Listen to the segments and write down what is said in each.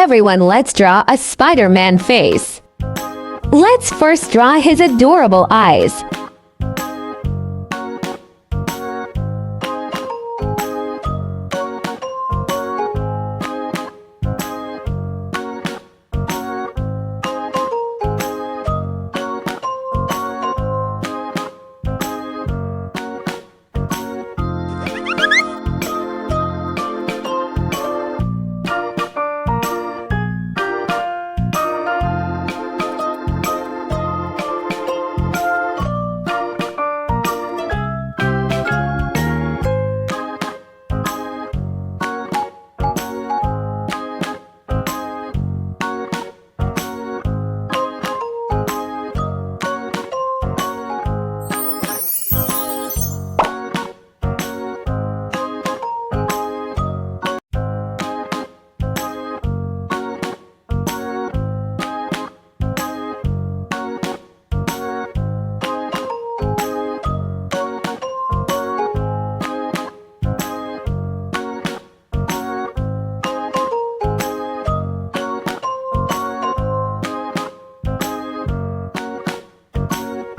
everyone, let's draw a Spider-Man face. Let's first draw his adorable eyes.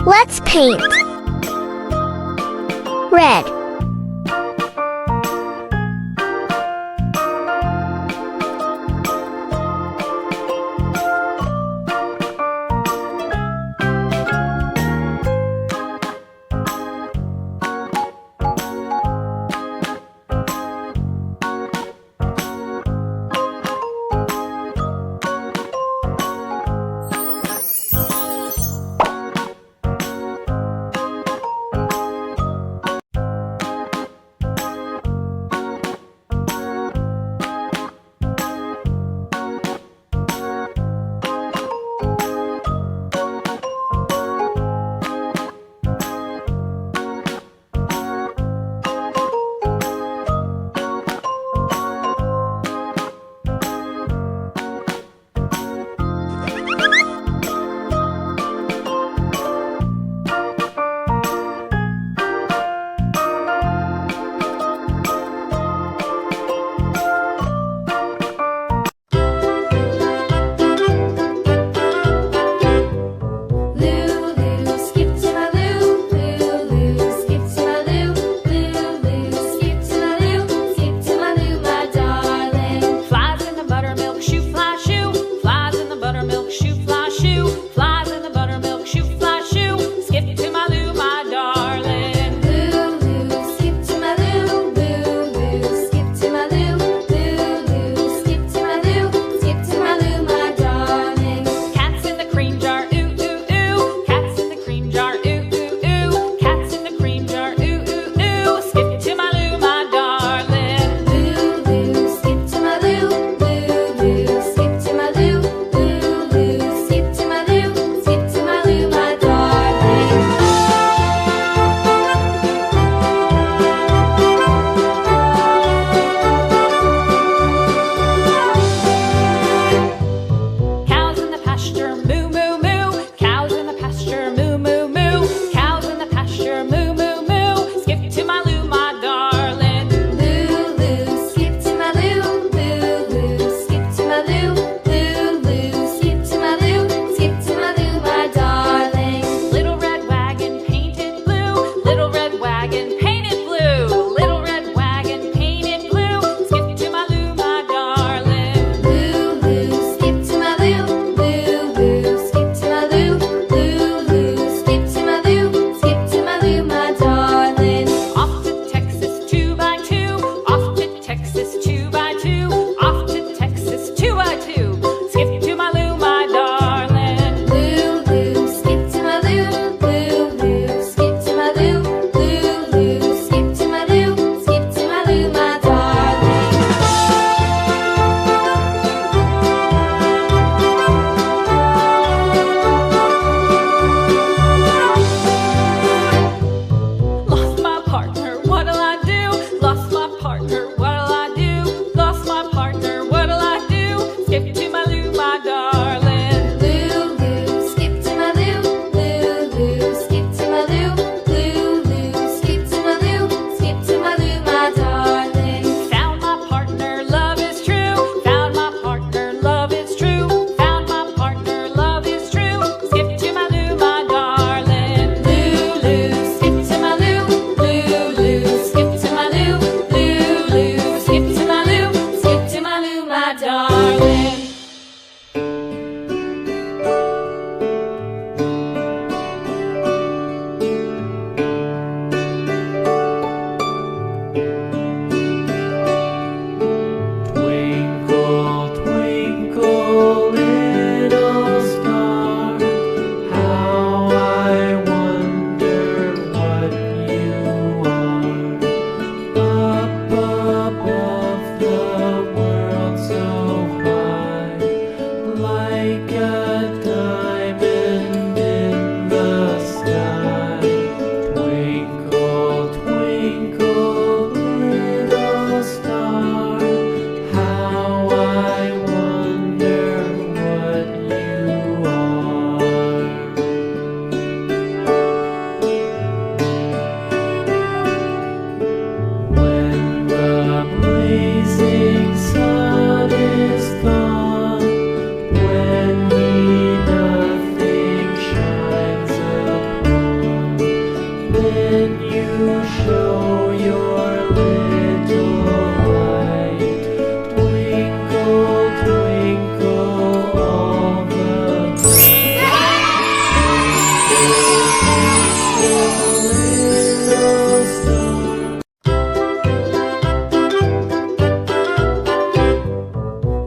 Let's paint. Red.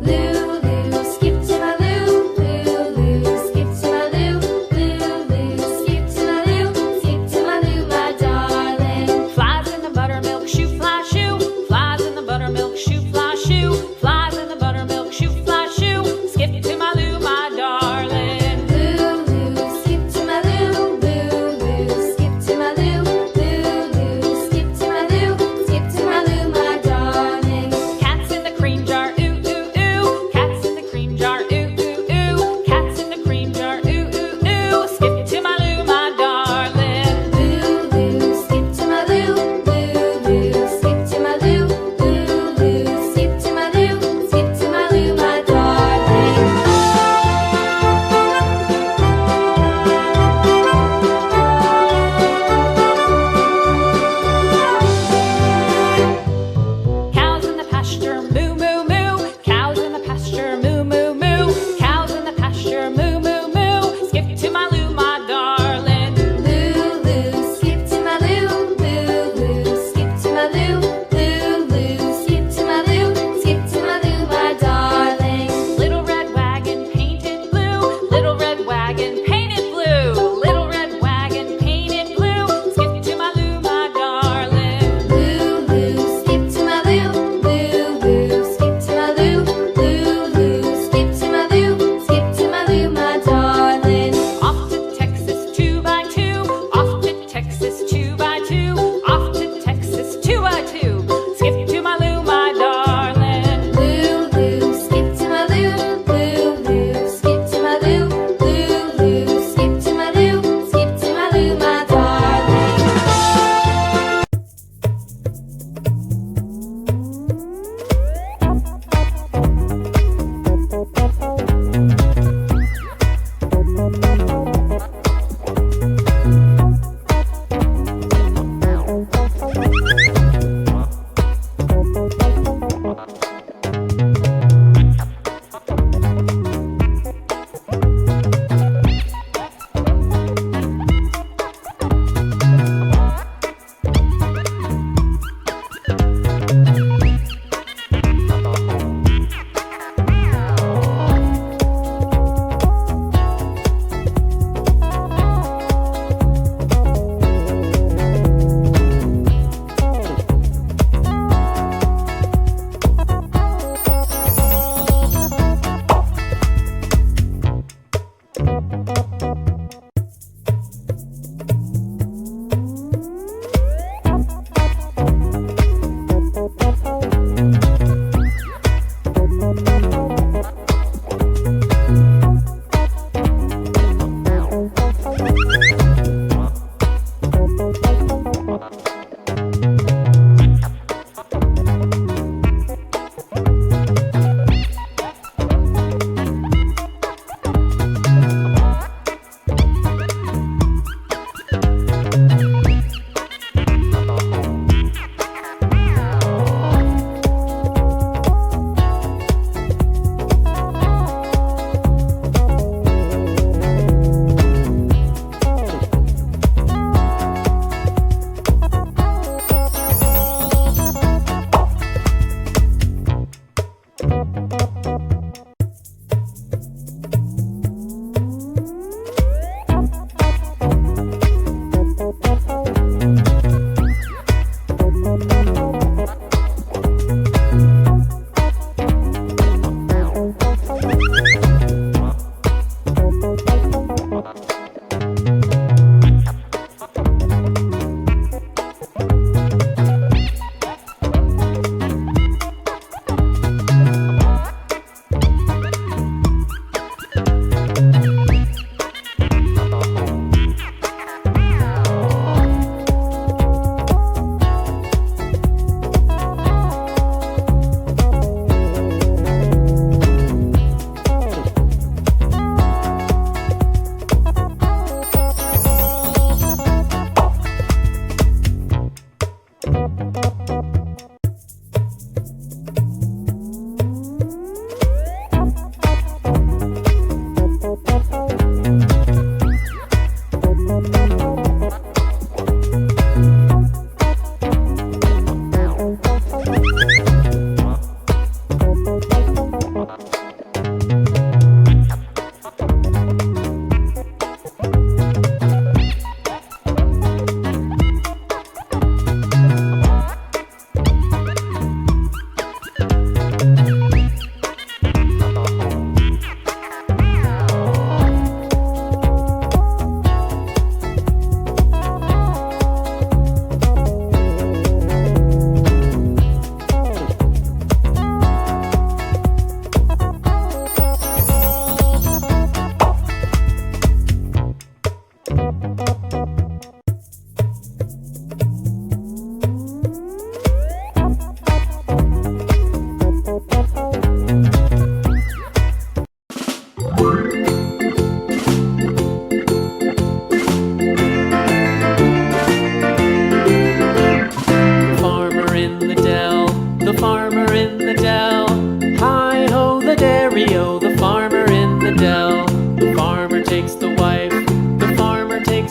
Lulu, skip to my loo. Lulu, skip to my loo. Lulu, skip to my loo. Skip to my loo, my darling. Flies in the buttermilk shoe, fly shoe. Flies in the buttermilk shoe, fly shoe. Flies in the buttermilk shoe, fly shoe. Skip to my loo, my darling. Lulu, skip to my loo. Lulu, skip to my loo. Lulu,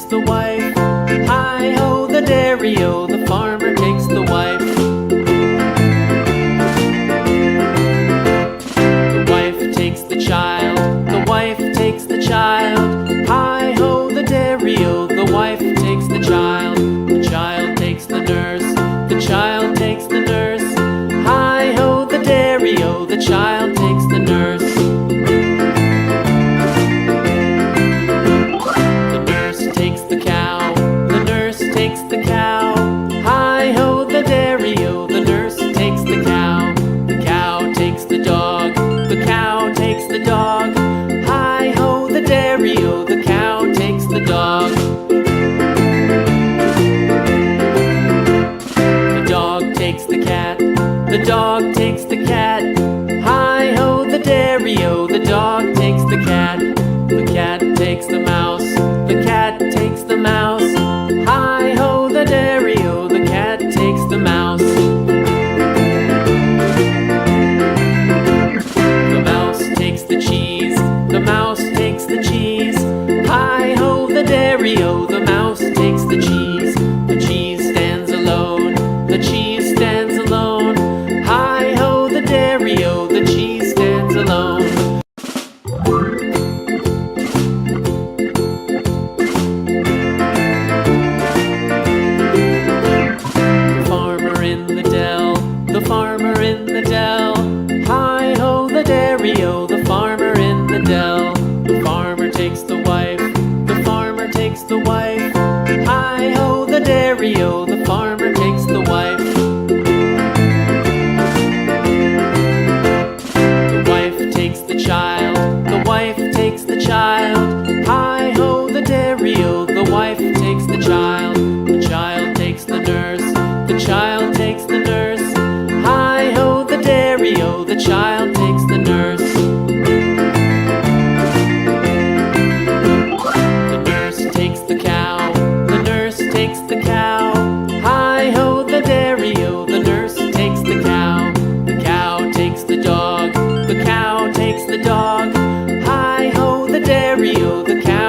takes the wife. Hi-ho, the dairy-o, the farmer takes the wife. The wife takes the child, the wife takes the child. Hi-ho, the dairy-o, the wife takes the child. The child takes the nurse, the child takes the nurse. Hi-ho, the dairy-o, the child takes the nurse. The nurse takes the cow, the nurse takes the cow. Hi-ho, the dairy-o, the nurse takes the cow. The cow takes the dog, the cow takes the dog. Hi-ho, the dairy-o, the cow takes the dog. The dog takes the cat, the dog takes the cat. Hi-ho, the dairy-o, the dog takes the cat. The cat takes the mouse, the cat takes the mouse. Hi-ho, the dairy-o, the cat takes the mouse. The mouse takes the cheese, the mouse takes the cheese. Hi-ho, the dairy-o, the mouse takes the cheese. The cheese stands alone, the cheese stands alone. Hi-ho, the dairy-o, the cheese stands alone. The farmer in the dell, the farmer in the dell. Hi-ho, the dairy-o, the farmer in the dell. The farmer takes the wife, the farmer takes the wife. Hi-ho, the dairy-o, the farmer takes the wife. The wife takes the child, the wife takes the child. Hi-ho, the dairy-o, the wife takes the child. The child takes the nurse, the child takes the nurse. Hi-ho, the dairy-o, the child takes the nurse. The nurse takes the cow, the nurse takes the cow. Hi-ho, the dairy-o, the nurse takes the cow. The cow takes the dog, the cow takes the dog. Hi-ho, the dairy-o, the cow